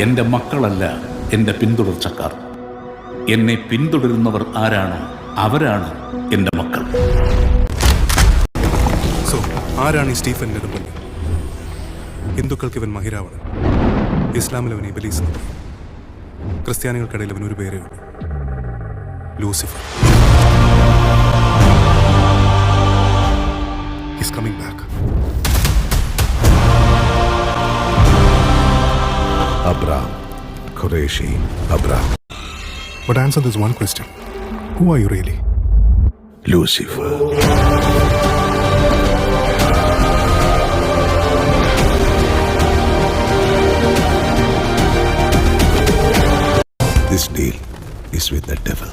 എൻ്റെ മക്കളല്ല എൻ്റെ പിന്തുടർച്ചക്കാർ. എന്നെ പിന്തുടരുന്നവർ ആരാണോ അവരാണ് എൻ്റെ മക്കൾ. സോ ആരാണ് ഈ സ്റ്റീഫൻ നെടുമ്പള്ളി? ഹിന്ദുക്കൾക്ക് ഇവൻ മഹിരാവണൻ, ഇസ്ലാമിൽ അവൻ ഇബലീസ്, ക്രിസ്ത്യാനികൾക്കിടയിൽ അവൻ ഒരു പേരേ ഉള്ളൂ, Lucifer. He's coming back. Abraham, Qureshi, Abraham. But answer this one question. Who are you really? Lucifer. This deal is with the devil.